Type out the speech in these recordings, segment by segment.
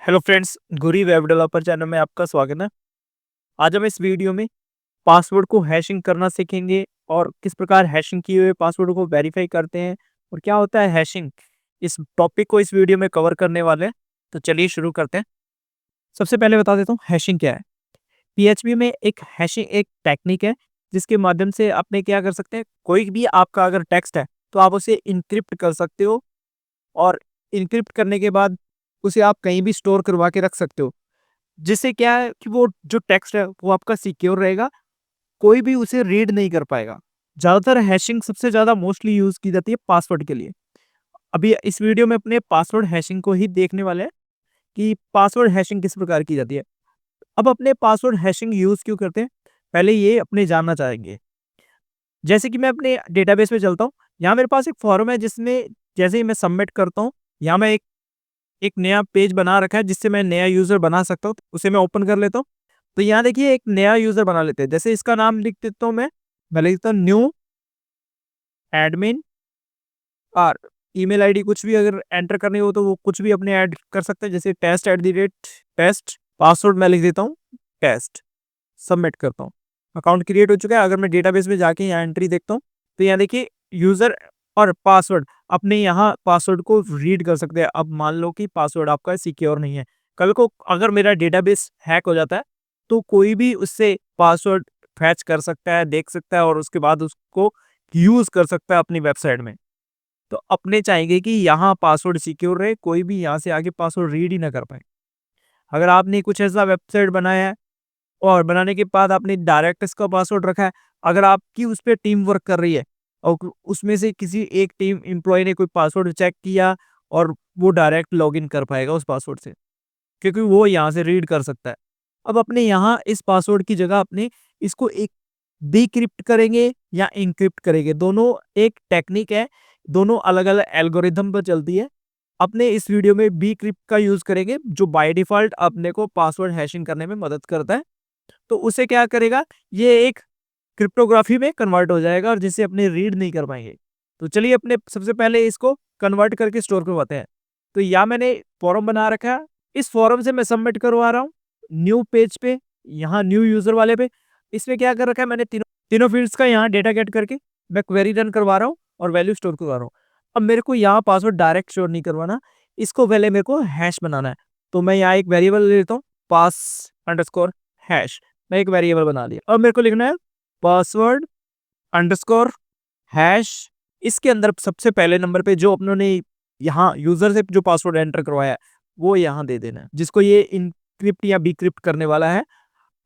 Hello friends, गुरी web developer channel में आपका स्वागत है। आज हम इस वीडियो में पासवर्ड को हैशिंग करना सीखेंगे और किस प्रकार हैशिंग किए हुए पासवर्ड को वेरीफाई करते हैं और क्या होता है हैशिंग। इस टॉपिक को इस वीडियो में कवर करने वाले हैं। तो चलिए शुरू करते हैं। सबसे पहले बता देता हूँ हैशिंग क्या है। पीएचपी में एक हैशिंग एक टेक्निक है जिसके माध्यम से आपने क्या कर सकते हैं, कोई भी आपका अगर टेक्स्ट है तो आप उसे इनक्रिप्ट कर सकते हो और इनक्रिप्ट करने के बाद उसे आप कहीं भी स्टोर करवा के रख सकते हो। जिससे क्या है कि वो जो टेक्स्ट है वो आपका सिक्योर रहेगा, कोई भी उसे रीड नहीं कर पाएगा। ज़्यादातर हैशिंग सबसे ज़्यादा मोस्टली यूज़ की जाती है पासवर्ड के लिए। अभी इस वीडियो में अपने पासवर्ड हैशिंग को ही देखने वाले हैं कि पासवर्ड हैशिंग किस प्रकार की जाती है। अब अपने पासवर्ड हैशिंग यूज़ क्यों करते हैं, पहले ये अपने जानना चाहेंगे। जैसे कि मैं अपने डेटाबेस में चलता हूँ, यहाँ मेरे पास एक फॉर्म है जिसमें जैसे ही मैं सबमिट करता हूँ, यहाँ मैं एक एक नया पेज बना रखा है जिससे मैं नया यूज़र बना सकता हूँ, उसे मैं ओपन कर लेता हूँ। तो यहाँ देखिए एक नया यूज़र बना लेते हैं, जैसे इसका नाम लिख देता हूँ मैं लिख देता हूँ न्यू एडमिन और ईमेल आईडी कुछ भी अगर एंटर करनी हो तो वो कुछ भी अपने ऐड कर सकते हैं, जैसे टेस्ट@टेस्ट। पासवर्ड मैं लिख देता हूँ टेस्ट, सबमिट करता हूँ। अकाउंट क्रिएट हो चुका है। अगर मैं डेटाबेस में जाके यहाँ एंट्री देखता हूँ तो यहाँ देखिए यूज़र और पासवर्ड अपने यहाँ पासवर्ड को रीड कर सकते हैं। अब मान लो कि पासवर्ड आपका सिक्योर नहीं है, कल को अगर मेरा डेटाबेस हैक हो जाता है तो कोई भी उससे पासवर्ड फैच कर सकता है, देख सकता है और उसके बाद उसको यूज़ कर सकता है अपनी वेबसाइट में। तो अपने चाहेंगे कि यहाँ पासवर्ड सिक्योर रहे, कोई भी यहाँ से आके पासवर्ड रीड ही ना कर पाए। अगर आपने कुछ ऐसा वेबसाइट बनाया है और बनाने के बाद आपने डायरेक्ट इसका पासवर्ड रखा है, अगर आपकी उस पे टीम वर्क कर रही है और उसमें से किसी एक टीम एम्प्लॉय ने कोई पासवर्ड चेक किया और वो डायरेक्ट लॉगिन कर पाएगा उस पासवर्ड से, क्योंकि वो यहाँ से रीड कर सकता है। अब अपने यहाँ इस पासवर्ड की जगह अपने इसको एक डिक्रिप्ट करेंगे या इनक्रिप्ट करेंगे, दोनों एक टेक्निक है, दोनों अलग अलग एल्गोरिथम पर चलती है। अपने इस वीडियो में बीक्रिप्ट का यूज करेंगे जो बाय डिफॉल्ट अपने को पासवर्ड हैशिंग करने में मदद करता है। तो उसे क्या करेगा, ये एक क्रिप्टोग्राफी में कन्वर्ट हो जाएगा और जिसे अपने रीड नहीं कर पाएंगे। तो चलिए अपने सबसे पहले इसको कन्वर्ट करके स्टोर करवाते हैं। तो यहाँ मैंने फॉर्म बना रखा है, इस फॉर्म से मैं सबमिट करवा रहा हूँ न्यू पेज पे, यहाँ न्यू यूजर वाले पे। इसमें क्या कर रखा है मैंने तीनों तीनों फील्ड्स का यहाँ डेटा गेट करके मैं क्वेरी रन करवा रहा हूँ और वैल्यू स्टोर करवा रहा हूँ। अब मेरे को यहाँ पासवर्ड डायरेक्ट स्टोर नहीं करवाना, इसको पहले मेरे को हैश बनाना है। तो मैं यहाँ एक वेरिएबल ले लेता हूँ, पास अंडरस्कोर हैश। मैं एक वेरिएबल बना लिया। अब मेरे को लिखना है पासवर्ड अंडरस्कोर हैश। इसके अंदर सबसे पहले नंबर पे जो अपनों ने यहाँ यूजर से जो पासवर्ड एंटर करवाया है वो यहाँ दे देना है, जिसको ये इनक्रिप्ट या बीक्रिप्ट करने वाला है।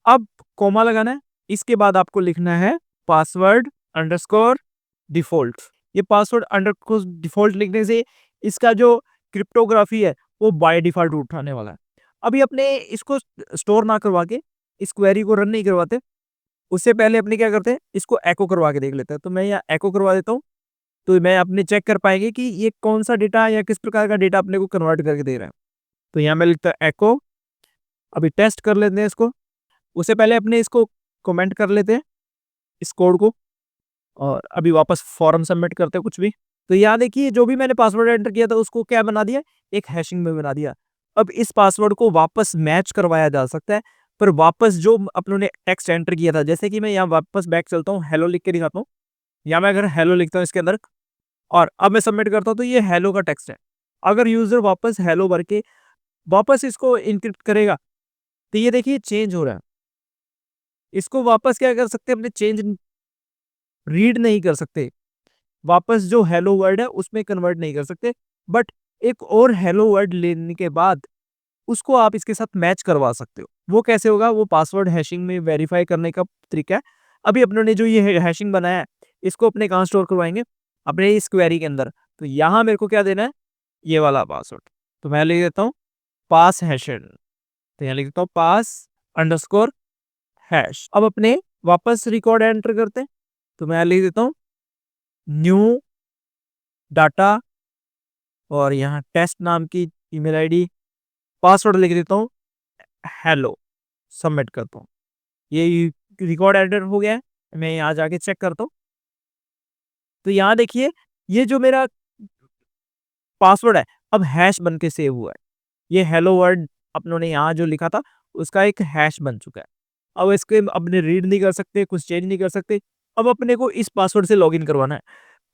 अब कॉमा लगाना है। इसके बाद आपको लिखना है पासवर्ड अंडरस्कोर डिफॉल्ट। ये पासवर्ड अंडरस्कोर डिफॉल्ट लिखने से इसका जो क्रिप्टोग्राफी है वो बाय डिफॉल्ट उठाने वाला है। अभी अपने इसको स्टोर ना करवा के, इस क्वेरी को रन नहीं करवाते, उससे पहले अपने क्या करते हैं, इसको एको करवा के देख लेते हैं। तो मैं यहाँ एको करवा देता हूँ, तो मैं अपने चेक कर पाएंगे कि ये कौन सा डेटा या किस प्रकार का डेटा अपने को कन्वर्ट करके दे रहा है। तो यहाँ मैं लिखता हूँ एको। अभी टेस्ट कर लेते हैं इसको। उससे पहले अपने इसको कमेंट कर लेते हैं इस कोड को और अभी वापस फॉर्म सबमिट करते हैं कुछ भी। तो यहाँ देखिए जो भी मैंने पासवर्ड एंटर किया था उसको क्या बना दिया, एक हैशिंग में बना दिया। अब इस पासवर्ड को वापस मैच करवाया जा सकता है, पर वापस जो अपनों ने टेक्स्ट एंटर किया था, जैसे कि मैं यहाँ वापस बैक चलता हूँ, हेलो लिख के दिखाता हूँ। यहाँ मैं अगर हेलो लिखता हूँ इसके अंदर और अब मैं सबमिट करता हूँ तो ये हेलो का टेक्स्ट है। अगर यूजर वापस हेलो भर के वापस इसको इनक्रिप्ट करेगा तो ये देखिए चेंज हो रहा है। इसको वापस क्या कर सकते हैं, अपने चेंज रीड नहीं कर सकते, वापस जो हेलो वर्ड है उसमें कन्वर्ट नहीं कर सकते। बट एक और हेलो वर्ड लेने के बाद उसको आप इसके साथ मैच करवा सकते हो। वो कैसे होगा, वो पासवर्ड हैशिंग में वेरीफाई करने का तरीका है। अभी अपनों ने जो ये हैशिंग बनाया है इसको अपने कहाँ स्टोर करवाएंगे, अपने इस क्वेरी के अंदर। तो यहाँ मेरे को क्या देना है, ये वाला पासवर्ड। तो मैं लिख देता हूँ पास हैशेड। तो यहाँ लिख देता हूँ पास अंडरस्कोर हैश। अब अपने वापस रिकॉर्ड एंटर करते हैं। तो मैं लिख देता हूँ न्यू डाटा और यहाँ टेस्ट नाम की ईमेल आईडी, पासवर्ड लिख देता हूँ हेलो, सबमिट करता हूँ। ये रिकॉर्ड एडिटर हो गया है। मैं यहाँ जाके चेक करता हूँ। तो यहाँ देखिए ये जो मेरा पासवर्ड है अब हैश बन के सेव हुआ है। ये हेलो वर्ड अपनों ने यहाँ जो लिखा था उसका एक हैश बन चुका है। अब इसके अपने रीड नहीं कर सकते, कुछ चेंज नहीं कर सकते। अब अपने को इस पासवर्ड से लॉगिन करवाना है।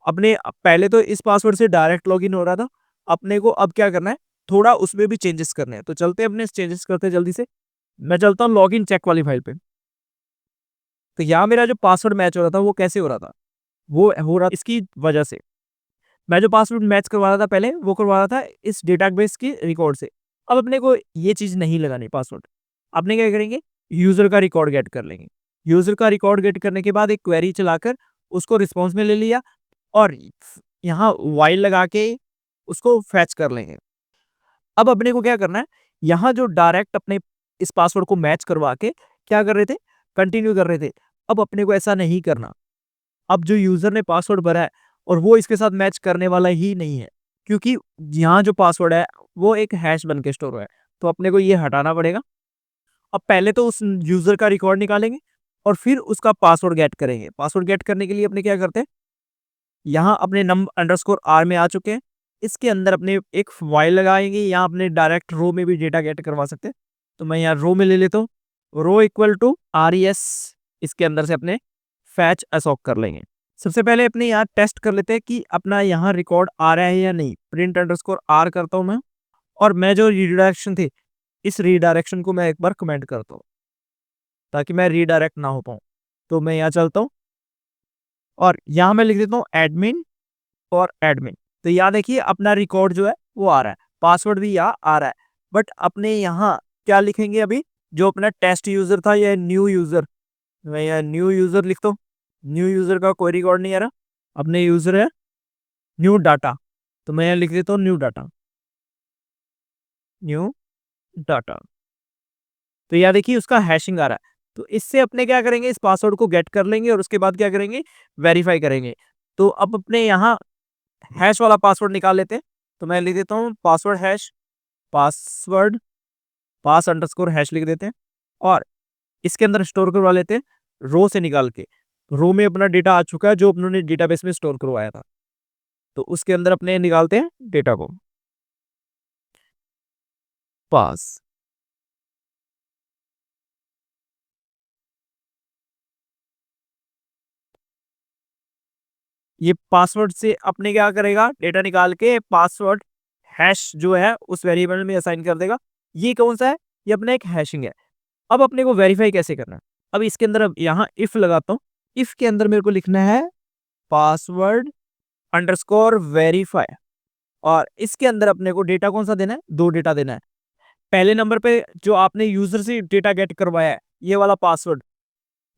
अपने पहले तो इस पासवर्ड से डायरेक्ट लॉगिन हो रहा था, अपने को अब क्या करना है, थोड़ा उसमें भी चेंजेस करने हैं। तो चलते हैं अपने चेंजेस करते हैं जल्दी से। मैं चलता हूँ लॉगिन चेक वाली फाइल पे। तो यहाँ मेरा जो पासवर्ड मैच हो रहा था वो कैसे हो रहा था? वो हो रहा इसकी वजह से। मैं जो पासवर्ड मैच करवा रहा था पहले, वो करवा रहा था इस डेटाबेस के रिकॉर्ड से। अब अपने को ये चीज़ नहीं लगानी पासवर्ड। अपने क्या करेंगे, यूज़र का रिकॉर्ड गेट कर लेंगे। यूज़र का रिकॉर्ड गेट करने के बाद एक क्वेरी चलाकर उसको रिस्पॉन्स में ले लिया और यहाँ व्हाइल लगा के उसको फेच कर लेंगे। अब अपने को क्या करना है, यहाँ जो डायरेक्ट अपने इस पासवर्ड को मैच करवा के क्या कर रहे थे, कंटिन्यू कर रहे थे। अब अपने को ऐसा नहीं करना। अब जो यूज़र ने पासवर्ड भरा है और वो इसके साथ मैच करने वाला ही नहीं है, क्योंकि यहाँ जो पासवर्ड है वो एक हैश बन के स्टोर हुआ है। तो अपने को ये हटाना पड़ेगा। अब पहले तो उस यूज़र का रिकॉर्ड निकालेंगे और फिर उसका पासवर्ड गेट करेंगे। पासवर्ड गेट करने के लिए अपने क्या करते हैं, यहाँ अपने num_r में आ चुके हैं। इसके अंदर अपने एक व्हाइल लगाएंगे, यहाँ अपने डायरेक्ट रो में भी डेटा गेट करवा सकते हैं। तो मैं यहाँ रो में ले लेता हूँ, रो इक्वल टू res, इसके अंदर से अपने फैच असॉक कर लेंगे। सबसे पहले अपने यहाँ टेस्ट कर लेते हैं कि अपना यहाँ रिकॉर्ड आ रहा है या नहीं। प्रिंट अंडरस्कोर r करता हूँ मैं, और मैं जो रीडायरेक्शन थे, इस रीडायरेक्शन को मैं एक बार कमेंट करता हूँ ताकि मैं रीडायरेक्ट ना हो पाऊँ। तो मैं यहाँ चलता हूँ और यहाँ मैं लिख देता हूँ एडमिन और एडमिन। तो यहाँ देखिए अपना रिकॉर्ड जो है वो आ रहा है, पासवर्ड भी यहाँ आ रहा है। बट अपने यहाँ क्या लिखेंगे अभी, जो अपना टेस्ट यूजर था या न्यू यूजर, मैं यहाँ न्यू यूजर लिखता हूँ। न्यू यूजर का कोई रिकॉर्ड नहीं आ रहा। अपने यूजर है न्यू डाटा, तो मैं यहाँ लिख देता हूँ न्यू डाटा, न्यू डाटा। तो यहाँ देखिए उसका हैशिंग आ रहा है। तो इससे अपने क्या करेंगे, इस पासवर्ड को गेट कर लेंगे और उसके बाद क्या करेंगे, वेरीफाई करेंगे। तो अब अपने यहाँ हैश वाला पासवर्ड निकाल लेते हैं। तो मैं लिख देता हूँ पासवर्ड हैश, पासवर्ड पास अंडरस्कोर हैश लिख देते हैं और इसके अंदर स्टोर करवा लेते हैं रो से निकाल के। रो में अपना डेटा आ चुका है जो उन्होंने डेटाबेस में स्टोर करवाया था। तो उसके अंदर अपने निकालते हैं डेटा को, पास। ये पासवर्ड से अपने क्या करेगा, डेटा निकाल के पासवर्ड हैश जो है उस वेरिएबल में असाइन कर देगा। ये कौन सा है, ये अपना एक हैशिंग है। अब अपने को वेरीफाई कैसे करना है, अब इसके अंदर अब यहाँ इफ लगाता हूँ। इफ के अंदर मेरे को लिखना है पासवर्ड अंडरस्कोर वेरीफाई, और इसके अंदर अपने को डेटा कौन सा देना है, दो डेटा देना है। पहले नंबर पे जो आपने यूजर से डेटा गेट करवाया है, ये वाला पासवर्ड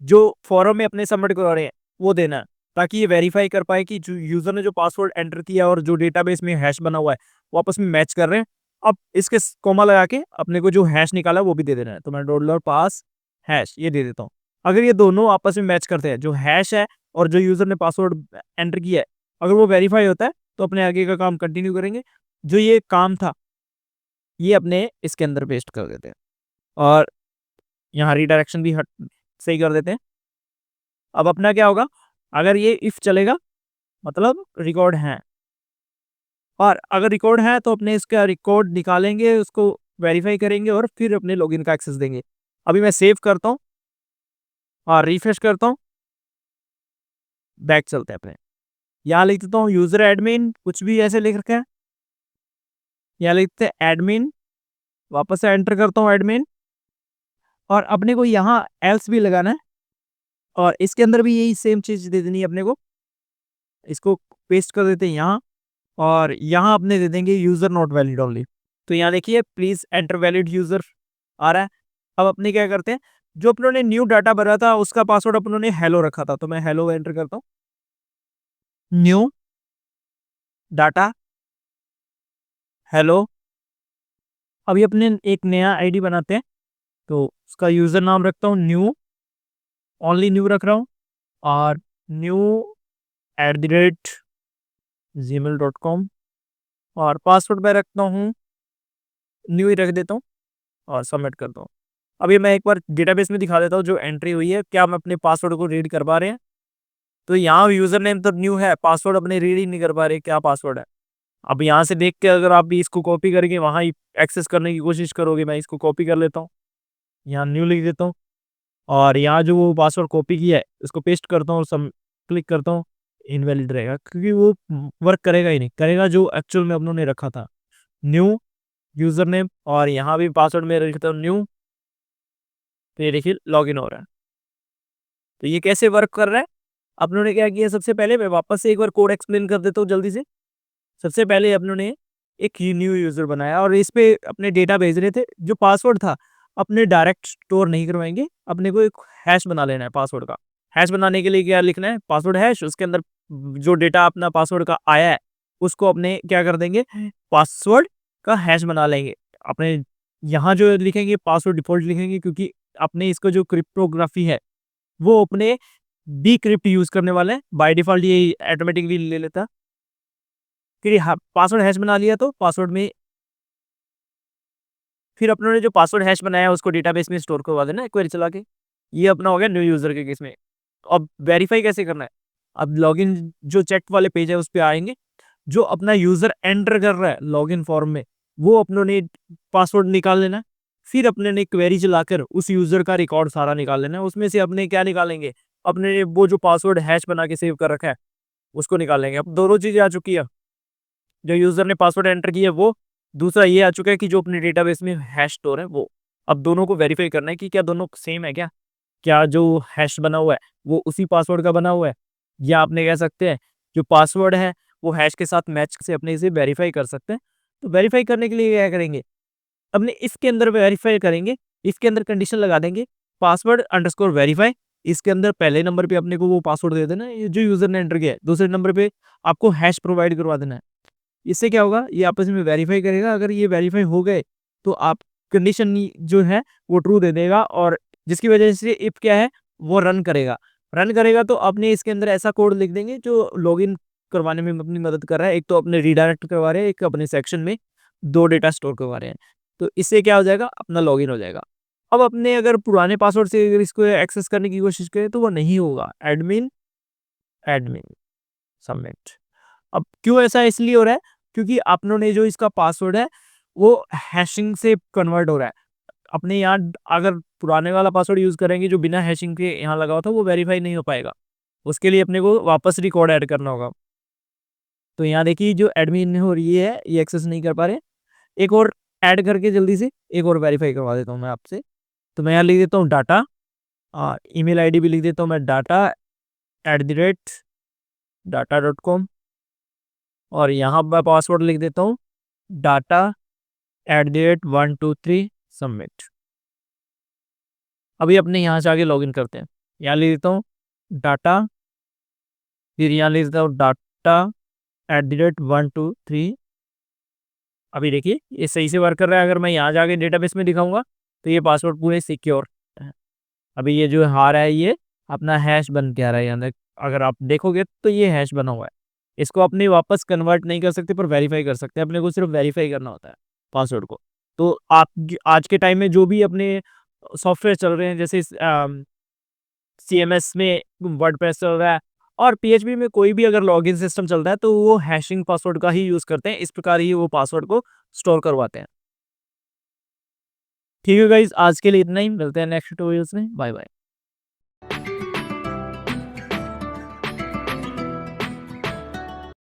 जो फॉरम में अपने सबमिट करवा रहे हैं वो देना है, ताकि ये वेरीफाई कर पाए कि जो यूजर ने जो पासवर्ड एंटर किया और जो डेटाबेस में हैश बना हुआ है वो आपस में मैच कर रहे हैं। अब इसके कोमा लगा के अपने को जो हैश निकाला वो भी दे देना है। तो मैं डॉलर पास हैश ये दे देता हूँ। अगर ये दोनों आपस में मैच करते हैं, जो हैश है और जो यूजर ने पासवर्ड एंटर किया है, अगर वो वेरीफाई होता है तो अपने आगे का काम कंटिन्यू करेंगे। जो ये काम था ये अपने इसके अंदर पेस्ट कर देते हैं और यहाँ रीडायरेक्शन भी हट सही कर देते हैं। अब अपना क्या होगा, अगर ये इफ चलेगा मतलब रिकॉर्ड है, और अगर रिकॉर्ड है तो अपने इसका रिकॉर्ड निकालेंगे, उसको वेरीफाई करेंगे और फिर अपने लॉगिन का एक्सेस देंगे। अभी मैं सेव करता हूँ और रिफ्रेश करता हूँ, बैक चलते हैं अपने। यहाँ लिख देता हूँ यूजर एडमिन, कुछ भी ऐसे लिख रखा है। यहाँ लिखते हैं एडमिन, वापस से एंटर करता हूँ एडमिन, और अपने को यहाँ एल्स भी लगाना है और इसके अंदर भी यही सेम चीज दे देनी है अपने को। इसको पेस्ट कर देते हैं यहाँ, और यहाँ अपने दे देंगे यूजर नॉट वैलिड ओनली। तो यहाँ देखिए प्लीज एंटर वैलिड यूजर आ रहा है। अब अपने क्या करते हैं, जो अपनों ने न्यू डाटा भरा था उसका पासवर्ड अपनों ने हेलो रखा था, तो मैं हेलो एंटर करता हूँ। New data hello. अभी अपने एक नया आईडी बनाते हैं, तो उसका यूजर नाम रखता हूँ न्यू, ओनली न्यू रख रहा हूँ, और new@gmail.com, और पासवर्ड मैं रखता हूँ न्यू ही रख देता हूँ और सबमिट करता हूँ। अभी मैं एक बार डेटाबेस में दिखा देता हूँ जो एंट्री हुई है, क्या हम अपने पासवर्ड को रीड कर पा रहे हैं। तो यहाँ यूजर नेम तो न्यू है, पासवर्ड अपने रीड ही नहीं कर पा रहे क्या पासवर्ड है। अब यहाँ से देख के अगर आप भी इसको कॉपी करके वहाँ ही एक्सेस करने की कोशिश करोगे, मैं इसको कॉपी कर लेता हूँ, यहाँ न्यू लिख देता हूँ और यहाँ जो वो पासवर्ड कॉपी किया है उसको पेस्ट करता हूँ और सम क्लिक करता हूँ, इनवैलिड रहेगा क्योंकि वो वर्क करेगा ही नहीं, करेगा जो एक्चुअल में अपनों ने रखा था। न्यू यूज़र नेम और यहाँ भी पासवर्ड मेरा लिखता हूँ न्यू, तो ये देखिए लॉगिन हो रहा है। तो ये कैसे वर्क कर रहा है? अपनों ने क्या किया, सबसे पहले मैं वापस से एक बार कोड एक्सप्लेन कर देता हूँ जल्दी से। सबसे पहले अपनों ने एक न्यू यूज़र बनाया और इस पे अपने डेटा भेज रहे थे। जो पासवर्ड था, अपने डायरेक्ट स्टोर नहीं करवाएँगे, अपने को एक हैश बना लेना है पासवर्ड का। हैश बनाने के लिए क्या लिखना है? पासवर्ड हैश, उसके अंदर जो डेटा अपना पासवर्ड का आया है, उसको अपने क्या कर देंगे, पासवर्ड का हैश बना लेंगे। अपने यहाँ जो लिखेंगे पासवर्ड डिफ़ॉल्ट लिखेंगे क्योंकि अपने इसका जो क्रिप्टोग्राफ़ी है, वो अपने डिक्रिप्ट यूज़ करने वाले हैं। बाय डिफ़ॉल्ट ये ऑटोमैटिकली ले लेता है। फिर पासवर्ड हैश बना लिया तो पासवर्ड में फिर अपनों ने जो पासवर्ड हैश बनाया है उसको डेटाबेस में स्टोर करवा देना है क्वेरी चला के। ये अपना हो गया न्यू यूज़र के केस में। अब वेरीफ़ाई कैसे करना है? अब लॉगिन जो चेक वाले पेज है उस पे आएँगे, जो अपना यूज़र एंटर कर रहा है लॉगिन फॉर्म में, वो अपनों ने पासवर्ड निकाल लेना है। फिर अपने ने क्वेरी चलाकर उस यूज़र का रिकॉर्ड सारा निकाल लेना है। उसमें से अपने क्या निकालेंगे? अपने वो जो पासवर्ड हैश बना के सेव कर रखा है, उसको निकालेंगे। अब दोनों चीज़ें आ चुकी है। जो यूज़र ने पासवर्ड एंटर किया है वो, दूसरा ये आ चुका है कि जो अपने डेटाबेस में हैश स्टोर है वो। अब दोनों को वेरीफ़ाई करना है कि क्या दोनों सेम है क्या? क्या जो हैश बना हुआ है, वो उसी पासवर्ड का बना हुआ है? या आपने कह सकते हैं जो पासवर्ड है, वो हैश के साथ मैच से अपने इसे वेरीफ़ाई कर सकते हैं। तो वेरीफ़ाई करने के लिए क्या करेंगे? अपने इसके अंदर वेरीफ़ाई करेंगे, इसके अंदर कंडीशन लगा देंगे पासवर्ड अंडरस्कोर वेरीफ़ाई। इसके अंदर पहले नंबर पे अपने को वो पासवर्ड दे देना है, ये जो यूज़र ने एंटर किया है। दूसरे नंबर पे आपको हैश प्रोवाइड करवा देना है। इससे क्या होगा, ये आपस में वेरीफाई करेगा, अगर ये वेरीफाई हो गए, तो आप कंडीशन जो है वो ट्रू दे देगा और जिसकी वजह से इफ क्या है, वो रन करेगा। रन करेगा तो अपने इसके अंदर ऐसा कोड लिख देंगे जो लॉगिन करवाने में अपनी मदद कर रहा है। एक तो अपने रीडायरेक्ट करवा रहे हैं, एक अपने सेक्शन में 2 डेटा स्टोर करवा रहे हैं। तो इससे क्या हो जाएगा, अपना लॉगिन हो जाएगा। अब अपने अगर पुराने पासवर्ड से अगर इसको एक्सेस करने की कोशिश करें, तो वो नहीं होगा। Admin, admin, submit. अब क्यों ऐसा इसलिए हो रहा है? क्योंकि आपनों ने जो इसका पासवर्ड है, वो हैशिंग से कन्वर्ट हो रहा है। अपने यहाँ अगर पुराने वाला पासवर्ड यूज़ करेंगे जो बिना हैशिंग के यहाँ लगा हुआ था, वो वेरीफ़ाई नहीं हो पाएगा। उसके लिए अपने को वापस रिकॉर्ड ऐड करना होगा। तो यहाँ देखिए जो एडमिन और ये है, ये एक्सेस नहीं कर पा रहे। एक और ऐड करके जल्दी से एक और वेरीफ़ाई करवा देता हूँ मैं आपसे। तो मैं यहाँ लिख देता हूँ डाटा, ईमेल आईडी भी लिख देता हूँ मैं डाटा @data.com और यहाँ मैं पासवर्ड लिख देता हूँ data@123 सबमिट। अभी अपने यहाँ से आगे लॉगिन करते हैं। यहाँ लिख देता हूँ डाटा, फिर यहाँ लिख देता हूँ data@123। अभी देखिए ये सही से वर्क कर रहा है। अगर मैं यहाँ जाके डेटाबेस में दिखाऊंगा तो ये पासवर्ड पूरे सिक्योर है। अभी ये जो हार है ये अपना हैश बन के आ रहा है यहाँ तक। अगर आप देखोगे तो ये हैश बना हुआ है। इसको अपने वापस कन्वर्ट नहीं कर सकते पर वेरीफाई कर सकते हैं। अपने को सिर्फ वेरीफाई करना होता है पासवर्ड को। तो आप आज के टाइम में जो भी अपने सॉफ्टवेयर चल रहे हैं जैसे सीएमएस में वर्डप्रेस चल रहा है और पीएचपी में कोई भी अगर लॉगिन सिस्टम चलता है तो वो हैशिंग पासवर्ड का ही यूज़ करते हैं। इस प्रकार ही वो पासवर्ड को स्टोर करवाते हैं। ठीक है गाइस, आज के लिए इतना ही। मिलते हैं नेक्स्ट ट्यूटोरियल्स में। Bye bye.